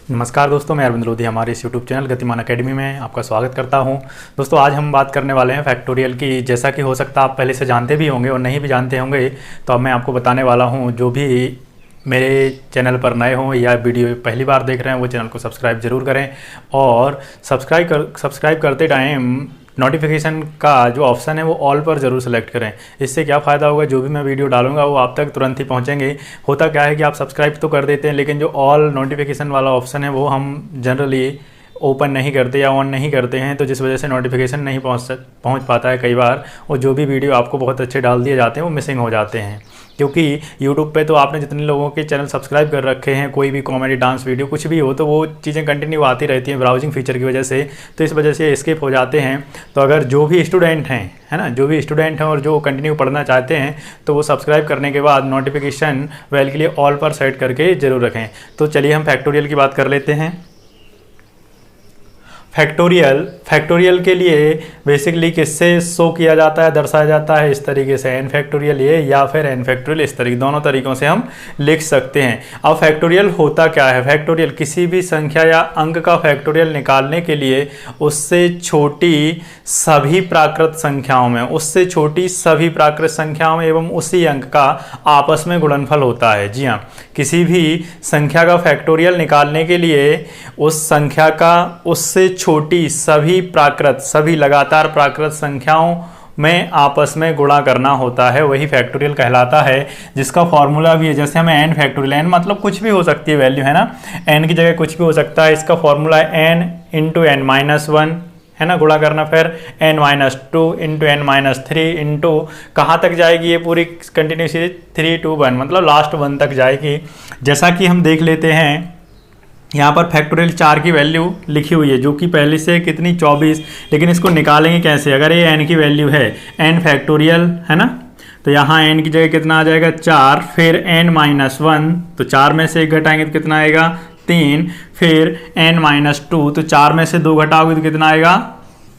नमस्कार दोस्तों, मैं अरविंद लोधी हमारे इस यूट्यूब चैनल गतिमान अकेडमी में आपका स्वागत करता हूं। दोस्तों, आज हम बात करने वाले हैं फैक्टोरियल की। जैसा कि हो सकता है आप पहले से जानते भी होंगे और नहीं भी जानते होंगे, तो अब मैं आपको बताने वाला हूं। जो भी मेरे चैनल पर नए हों या वीडियो पहली बार देख रहे हैं, वो चैनल को सब्सक्राइब जरूर करें और सब्सक्राइब करते टाइम नोटिफिकेशन का जो ऑप्शन है वो ऑल पर ज़रूर सेलेक्ट करें। इससे क्या फ़ायदा होगा, जो भी मैं वीडियो डालूंगा वो आप तक तुरंत ही पहुंचेंगे। होता क्या है कि आप सब्सक्राइब तो कर देते हैं, लेकिन जो ऑल नोटिफिकेशन वाला ऑप्शन है वो हम जनरली ओपन नहीं करते या ऑन नहीं करते हैं, तो जिस वजह से नोटिफिकेशन नहीं पहुंच पाता है कई बार, और जो भी वीडियो आपको बहुत अच्छे डाल दिए जाते हैं वो मिसिंग हो जाते हैं। क्योंकि यूट्यूब पे तो आपने जितने लोगों के चैनल सब्सक्राइब कर रखे हैं, कोई भी कॉमेडी डांस वीडियो कुछ भी हो, तो वो चीज़ें कंटिन्यू आती रहती हैं ब्राउजिंग फीचर की वजह से, तो इस वजह से स्किप हो जाते हैं। तो अगर जो भी स्टूडेंट हैं, है ना, जो भी स्टूडेंट हैं और जो कंटिन्यू पढ़ना चाहते हैं, तो वो सब्सक्राइब करने के बाद नोटिफिकेशन बेल के लिए ऑल पर सेट करके ज़रूर रखें। तो चलिए हम फैक्टोरियल की बात कर लेते हैं। फैक्टोरियल के लिए बेसिकली किससे शो किया जाता है, दर्शाया जाता है, इस तरीके से एन फैक्टोरियल ये या फिर एन फैक्टोरियल इस तरीके, दोनों तरीकों से हम लिख सकते हैं। अब फैक्टोरियल होता क्या है? फैक्टोरियल किसी भी संख्या या अंक का फैक्टोरियल निकालने के लिए उससे छोटी सभी प्राकृत संख्याओं में एवं उसी अंक का आपस में गुणनफल होता है। जी हाँ, किसी भी संख्या का फैक्टोरियल निकालने के लिए उस संख्या का उससे छोटी सभी लगातार प्राकृत संख्याओं में आपस में गुणा करना होता है, वही फैक्टोरियल कहलाता है। जिसका फॉर्मूला भी है, जैसे हमें एन फैक्टोरियल, एन मतलब कुछ भी हो सकती है वैल्यू, है ना, एन की जगह कुछ भी हो सकता है। इसका फॉर्मूला है n into n minus one, है ना, गुणा करना, फिर n minus two into n minus three into कहाँ तक जाएगी ये पूरी कंटिन्यूसली 3 to 1, मतलब लास्ट 1 तक जाएगी। जैसा कि हम देख लेते हैं, यहाँ पर फैक्टोरियल 4 की वैल्यू लिखी हुई है, जो कि पहले से कितनी 24, लेकिन इसको निकालेंगे कैसे? अगर ये n की वैल्यू है, n फैक्टोरियल, है ना, तो यहाँ n की जगह कितना आ जाएगा 4, फिर n माइनस 1, तो 4 में से 1 घटाएंगे तो कितना आएगा 3, फिर n माइनस 2, तो 4 में से 2 घटाओगे तो कितना आएगा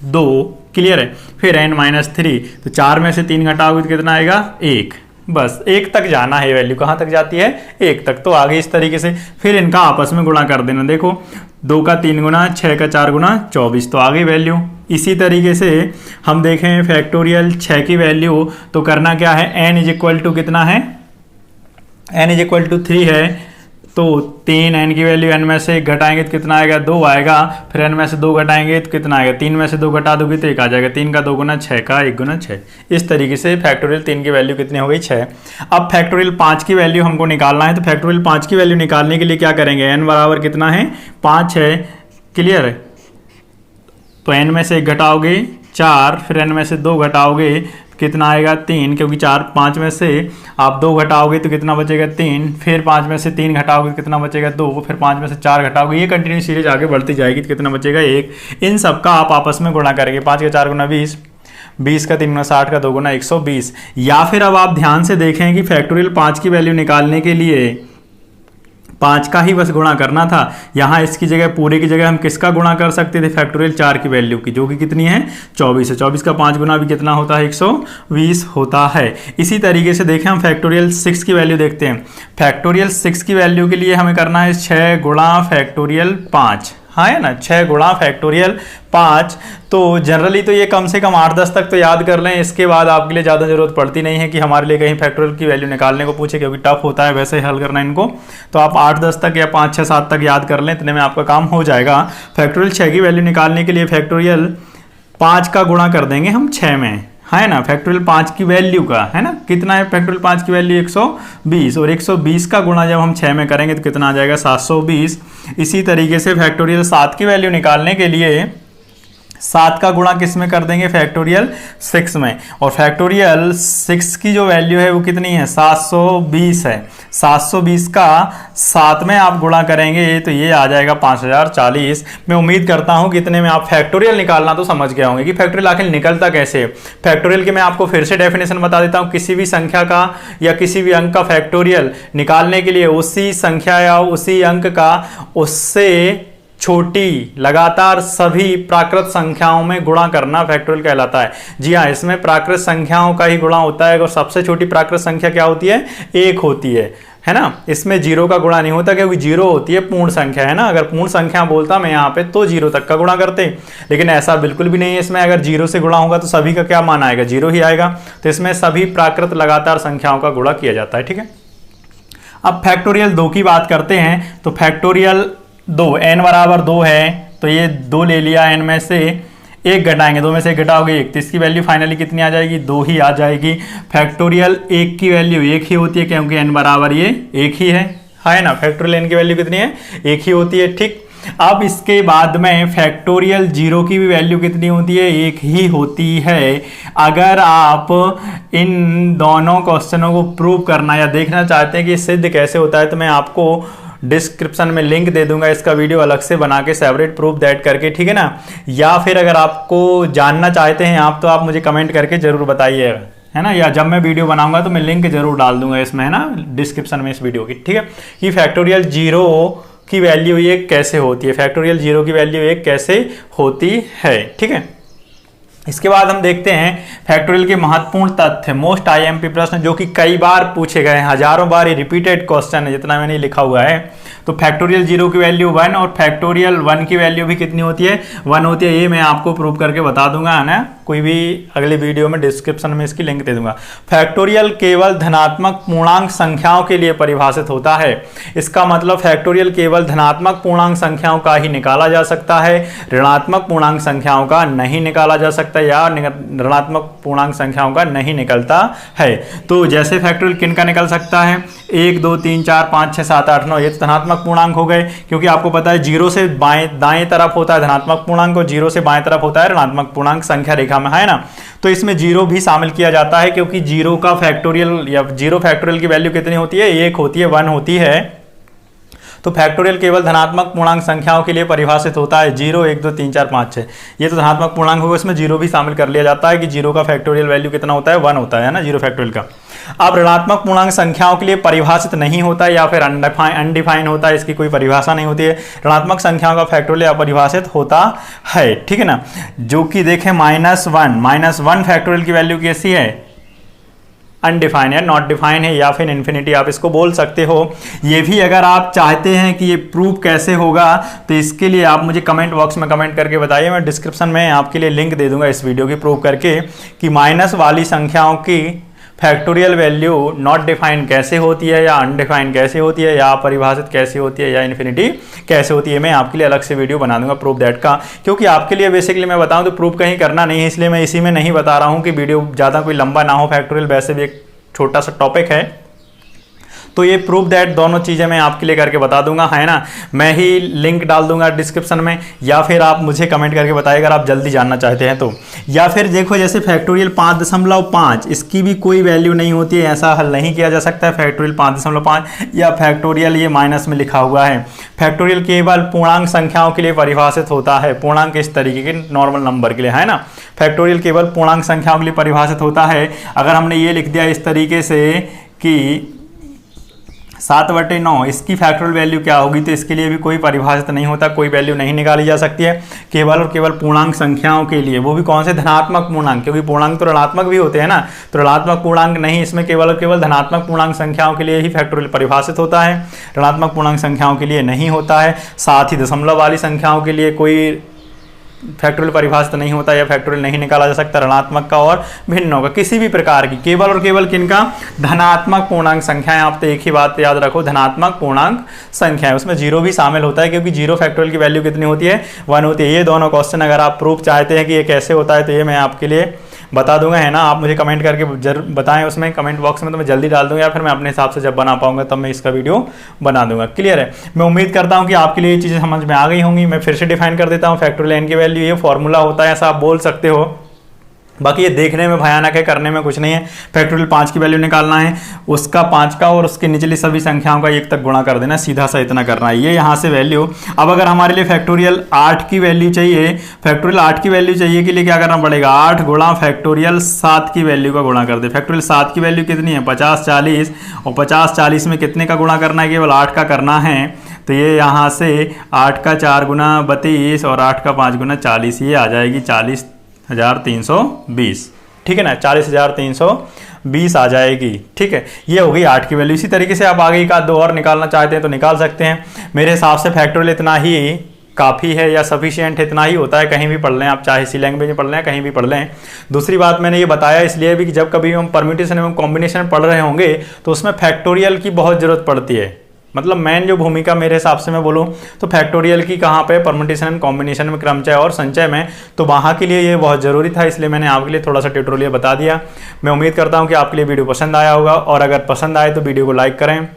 2, क्लियर है। फिर n माइनस 3, तो 4 में से 3 घटाओगे तो कितना आएगा 1। बस 1 तक जाना है, वैल्यू कहाँ तक जाती है 1 तक। तो आगे इस तरीके से फिर इनका आपस में गुणा कर देना। देखो 2 का 3 गुना, 6 का 4 गुना 24, तो आ गई वैल्यू। इसी तरीके से हम देखें फैक्टोरियल 6 की वैल्यू, तो करना क्या है, n इज इक्वल टू कितना है, n इज इक्वल टू 3 है, तो 3 n की वैल्यू n में से 1 घटाएंगे तो कितना आएगा 2 आएगा, फिर n में से 2 घटाएंगे तो कितना आएगा, 3 में से 2 घटा दोगे तो 1 आ जाएगा, 3 का 2 गुना 6 का 1 गुना 6। इस तरीके से फैक्टोरियल 3 की वैल्यू कितनी हो गई 6। अब फैक्टोरियल 5 की वैल्यू हमको निकालना है, तो फैक्टोरियल 5 की वैल्यू निकालने के लिए क्या करेंगे, n बराबर कितना है 5 है, क्लियर है। तो n में से 1 घटाओगे 4, फिर n में से 2 घटाओगे कितना आएगा 3, क्योंकि 5 में से आप 2 घटाओगे तो कितना बचेगा 3, फिर 5 में से 3 घटाओगे तो कितना बचेगा 2, फिर 5 में से 4 घटाओगे, ये कंटिन्यू सीरीज आगे बढ़ती जाएगी तो कितना बचेगा 1। इन सब का आप आपस में गुणा करेंगे, 5 का 4 गुना 20, 20 का 3 गुना 60 का 2 गुना 120। या फिर अब आप ध्यान से देखें कि फैक्टोरियल 5 की वैल्यू निकालने के लिए 5 का ही बस गुणा करना था। यहाँ इसकी जगह, पूरे की जगह हम किसका गुणा कर सकते थे, फैक्टोरियल 4 की वैल्यू की, जो कि कितनी है 24 है। 24 का 5 गुना भी कितना होता है 120 होता है। इसी तरीके से देखें हम फैक्टोरियल 6 की वैल्यू देखते हैं। फैक्टोरियल 6 की वैल्यू के लिए हमें करना है 6 गुणा फैक्टोरियल 5, हाँ है ना, 6 गुणा फैक्टोरियल 5। तो जनरली तो ये कम से कम 8-10 तक तो याद कर लें, इसके बाद आपके लिए ज़्यादा ज़रूरत पड़ती नहीं है कि हमारे लिए कहीं फैक्टोरियल की वैल्यू निकालने को पूछे, क्योंकि टफ होता है वैसे हल करना इनको। तो आप 8-10 तक या 5-6-7 तक याद कर लें, इतने में आपका काम हो जाएगा। फैक्टोरियल 6 की वैल्यू निकालने के लिए फैक्टोरियल 5 का गुणा कर देंगे हम 6 में, है ना, फैक्टोरियल 5 की वैल्यू का, है ना, कितना है फैक्टोरियल 5 की वैल्यू 120, और 120 का गुणा जब हम 6 में करेंगे तो कितना आ जाएगा 720। इसी तरीके से फैक्टोरियल 7 की वैल्यू निकालने के लिए 7 का गुणा किस में कर देंगे, फैक्टोरियल 6 में, और फैक्टोरियल 6 की जो वैल्यू है वो कितनी है 720 है। 720 का 7 में आप गुणा करेंगे तो ये आ जाएगा 5040। मैं उम्मीद करता हूँ कि इतने में आप फैक्टोरियल निकालना तो समझ गए होंगे कि फैक्टोरियल आखिर निकलता कैसे। फैक्टोरियल की मैं आपको फिर से डेफिनेशन बता देता हूँ। किसी भी संख्या का या किसी भी अंक का फैक्टोरियल निकालने के लिए उसी संख्या या उसी अंक का उससे छोटी लगातार सभी प्राकृत संख्याओं में गुणा करना फैक्टोरियल कहलाता है। जी हाँ, इसमें प्राकृत संख्याओं का ही गुणा होता है और सबसे छोटी प्राकृत संख्या क्या होती है, 1 होती है। है ना। इसमें जीरो का गुणा नहीं होता क्योंकि जीरो होती है पूर्ण संख्या, है ना। अगर पूर्ण संख्या बोलता मैं यहाँ पे तो जीरो तक का गुणा करते, लेकिन ऐसा बिल्कुल भी नहीं है। इसमें अगर जीरो से गुणा होगा तो सभी का क्या मान आएगा, जीरो ही आएगा। तो इसमें सभी प्राकृत लगातार संख्याओं का गुणा किया जाता है, ठीक है। अब फैक्टोरियल 2 की बात करते हैं। तो फैक्टोरियल 2 n बराबर 2 है, तो ये 2 ले लिया, n में से 1 घटाएंगे, 2 में से 1 घटाओगे 1, तो इसकी वैल्यू फाइनली कितनी आ जाएगी, 2 ही आ जाएगी। फैक्टोरियल 1 की वैल्यू 1 ही होती है क्योंकि n बराबर ये 1 ही है ना। फैक्टोरियल n की वैल्यू कितनी है, 1 ही होती है, ठीक। अब इसके बाद में फैक्टोरियल 0 की भी वैल्यू कितनी होती है, 1 ही होती है। अगर आप इन दोनों क्वेश्चनों को प्रूव करना या देखना चाहते हैं कि सिद्ध कैसे होता है, तो मैं आपको डिस्क्रिप्शन में लिंक दे दूंगा, इसका वीडियो अलग से बना के सेपरेट प्रूफ दैट करके, ठीक है ना। या फिर अगर आपको जानना चाहते हैं आप, तो आप मुझे कमेंट करके जरूर बताइएगा, है ना। या जब मैं वीडियो बनाऊंगा तो मैं लिंक जरूर डाल दूंगा इसमें, है ना, डिस्क्रिप्शन में इस वीडियो की, ठीक है। कि फैक्टोरियल 0 की वैल्यू 1 कैसे होती है, फैक्टोरियल 0 की वैल्यू 1 कैसे होती है, ठीक है। इसके बाद हम देखते हैं फैक्टोरियल के महत्वपूर्ण तथ्य, मोस्ट आईएमपी प्रश्न जो कि कई बार पूछे गए हैं, हजारों बार ये रिपीटेड क्वेश्चन है जितना मैंने लिखा हुआ है। तो फैक्टोरियल 0 की वैल्यू 1 और फैक्टोरियल 1 की वैल्यू भी कितनी होती है, 1 होती है। ये मैं आपको प्रूव करके बता दूंगा, है ना, कोई भी अगले वीडियो में डिस्क्रिप्शन में इसकी लिंक दे दूंगा। फैक्टोरियल केवल धनात्मक पूर्णांक संख्याओं के लिए परिभाषित होता है। इसका मतलब फैक्टोरियल केवल धनात्मक पूर्णांक संख्याओं का ही निकाला जा सकता है, ऋणात्मक पूर्णांक संख्याओं का नहीं निकाला जा सकता या ऋणात्मक पूर्णांक संख्याओं का नहीं निकलता है। तो जैसे फैक्टोरियल किन का निकल सकता है, 1 2 3 4 5 6 7 8 9, ये तो धनात्मक पूर्णांक हो गए, क्योंकि आपको पता है 0 से दाएं तरफ होता है धनात्मक पूर्णांक और 0 से बाएं तरफ होता है ऋणात्मक पूर्णांक संख्या रेखा में, है ना। तो इसमें 0 भी शामिल किया जाता है क्योंकि 0 का फैक्टोरियल या 0 फैक्टोरियल की वैल्यू कितनी होती है, 1 होती है, 1 होती है। तो फैक्टोरियल केवल धनात्मक पूर्णांक संख्याओं के लिए परिभाषित होता है, 0 1 2 3 4 5 6, ये तो धनात्मक पूर्णांक होगा, इसमें 0 भी शामिल कर लिया जाता है कि 0 का फैक्टोरियल वैल्यू कितना होता है, 1 होता है ना, 0 फैक्टोरियल का। अब ऋणात्मक पूर्णांक संख्याओं के लिए परिभाषित नहीं होता है या फिर अनडिफाइन होता है, इसकी कोई परिभाषा नहीं होती है। ऋणात्मक संख्याओं का फैक्टोरियल अपरिभाषित होता है, ठीक है ना। जो कि देखें -1 फैक्टोरियल की वैल्यू कैसी है, अनडिफाइन है, नॉट डिफाइन है या फिर इन्फिनिटी आप इसको बोल सकते हो। ये भी अगर आप चाहते हैं कि ये प्रूफ कैसे होगा तो इसके लिए आप मुझे कमेंट बॉक्स में कमेंट करके बताइए, मैं डिस्क्रिप्शन में आपके लिए लिंक दे दूंगा इस वीडियो की प्रूफ करके कि माइनस वाली संख्याओं की फैक्टोरियल वैल्यू नॉट डिफाइन कैसे होती है या अनडिफाइन कैसे होती है या परिभाषित कैसे होती है या इन्फिनिटी कैसे होती है। मैं आपके लिए अलग से वीडियो बना दूंगा प्रूफ दैट का, क्योंकि आपके लिए बेसिकली मैं बताऊं तो प्रूफ कहीं करना नहीं है, इसलिए मैं इसी में नहीं बता रहा हूं कि वीडियो ज़्यादा कोई लंबा ना हो। फैक्टोरियल वैसे भी एक छोटा सा टॉपिक है, तो ये प्रूफ दैट दोनों चीज़ें मैं आपके लिए करके बता दूंगा, है ना। मैं ही लिंक डाल दूंगा डिस्क्रिप्शन में या फिर आप मुझे कमेंट करके बताइए अगर आप जल्दी जानना चाहते हैं तो। या फिर देखो जैसे फैक्टोरियल 5.5 इसकी भी कोई वैल्यू नहीं होती है, ऐसा हल नहीं किया जा सकता है फैक्टोरियल 5.5 या फैक्टोरियल ये माइनस में लिखा हुआ है। फैक्टोरियल केवल पूर्णांक संख्याओं के लिए परिभाषित होता है, पूर्णांक इस तरीके के नॉर्मल नंबर के लिए, है ना। फैक्टोरियल केवल पूर्णांक संख्याओं के लिए परिभाषित होता है। अगर हमने ये लिख दिया इस तरीके से कि 7/9 इसकी फैक्टोरियल वैल्यू क्या होगी, तो इसके लिए भी कोई परिभाषित नहीं होता, कोई वैल्यू नहीं निकाली जा सकती है, केवल और केवल पूर्णांक संख्याओं के लिए, वो भी कौन से, धनात्मक पूर्णांक, क्योंकि पूर्णांक तो ऋणात्मक भी होते हैं ना, तो ऋणात्मक पूर्णांक नहीं, इसमें केवल और केवल धनात्मक पूर्णांक संख्याओं के लिए ही फैक्टोरियल परिभाषित होता है, ऋणात्मक पूर्णांक संख्याओं के लिए नहीं होता है। साथ ही दशमलव वाली संख्याओं के लिए कोई फैक्टोरियल परिभाषित नहीं होता या फैक्टोरियल नहीं निकाला जा सकता, ऋणात्मक का और भिन्नों का, किसी भी प्रकार की, केवल और केवल किनका, धनात्मक पूर्णांक संख्याएं। आप तो एक ही बात याद रखो, धनात्मक पूर्णांक संख्याएं, उसमें 0 भी शामिल होता है क्योंकि 0 फैक्टोरियल की वैल्यू कितनी होती है, 1 होती है। ये दोनों क्वेश्चन अगर आप प्रूफ चाहते हैं कि ये कैसे होता है तो ये मैं आपके लिए बता दूंगा, है ना। आप मुझे कमेंट करके जरूर बताएं उसमें कमेंट बॉक्स में, तो मैं जल्दी डाल दूंगा या फिर मैं अपने हिसाब से जब बना पाऊंगा तब मैं इसका वीडियो बना दूंगा। क्लियर है। मैं उम्मीद करता हूं कि आपके लिए ये चीज़ें समझ में आ गई होंगी। मैं फिर से डिफाइन कर देता हूं, फैक्टोरियल n की वैल्यू ये फॉर्मूला होता है, ऐसा आप बोल सकते हो, बाकी ये देखने में भयानक है, करने में कुछ नहीं है। फैक्टोरियल 5 की वैल्यू निकालना है, उसका 5 का और उसके निचली सभी संख्याओं का 1 तक गुणा कर देना, सीधा सा इतना करना है, ये यहाँ से वैल्यू। अब अगर हमारे लिए फैक्टोरियल 8 की वैल्यू चाहिए, फैक्टोरियल 8 की वैल्यू चाहिए के लिए क्या करना पड़ेगा, 8 गुणा फैक्टोरियल 7 की वैल्यू का गुणा कर दे। फैक्टोरियल 7 की वैल्यू कितनी है, 50 40, और 50 40 में कितने का गुणा करना है, केवल 8 का करना है। तो ये यहाँ से 8 का 4 गुना 32 और 8 का 5 गुना 40, ये आ जाएगी 40,320। ठीक है ना, 40,320 आ जाएगी। ठीक है, ये हो गई 8 की वैल्यू। इसी तरीके से आप आगे का 2 और निकालना चाहते हैं तो निकाल सकते हैं। मेरे हिसाब से फैक्टोरियल इतना ही काफ़ी है या सफिशिएंट इतना ही होता है, कहीं भी पढ़ लें आप, चाहे इसी लैंग्वेज में पढ़ लें कहीं भी पढ़ लें। दूसरी बात मैंने ये बताया इसलिए भी कि जब कभी हम परम्यूटेशन एवं कॉम्बिनेशन पढ़ रहे होंगे तो उसमें फैक्टोरियल की बहुत ज़रूरत पड़ती है। मतलब मेन जो भूमिका मेरे हिसाब से मैं बोलूँ तो फैक्टोरियल की कहाँ पे, परम्यूटेशन एंड कॉम्बिनेशन में, क्रमचय और संचय में, तो वहाँ के लिए ये बहुत ज़रूरी था, इसलिए मैंने आपके लिए थोड़ा सा ट्यूटोरियल बता दिया। मैं उम्मीद करता हूँ कि आपके लिए वीडियो पसंद आया होगा, और अगर पसंद आए तो वीडियो को लाइक करें,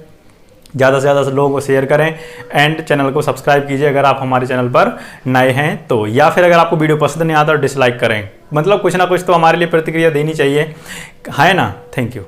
ज़्यादा से ज़्यादा लोगों को शेयर करें, एंड चैनल को सब्सक्राइब कीजिए अगर आप हमारे चैनल पर नए हैं तो, या फिर अगर आपको वीडियो पसंद नहीं आता तो डिसलाइक करें। मतलब कुछ ना कुछ तो हमारे लिए प्रतिक्रिया देनी चाहिए, है ना। Thank you.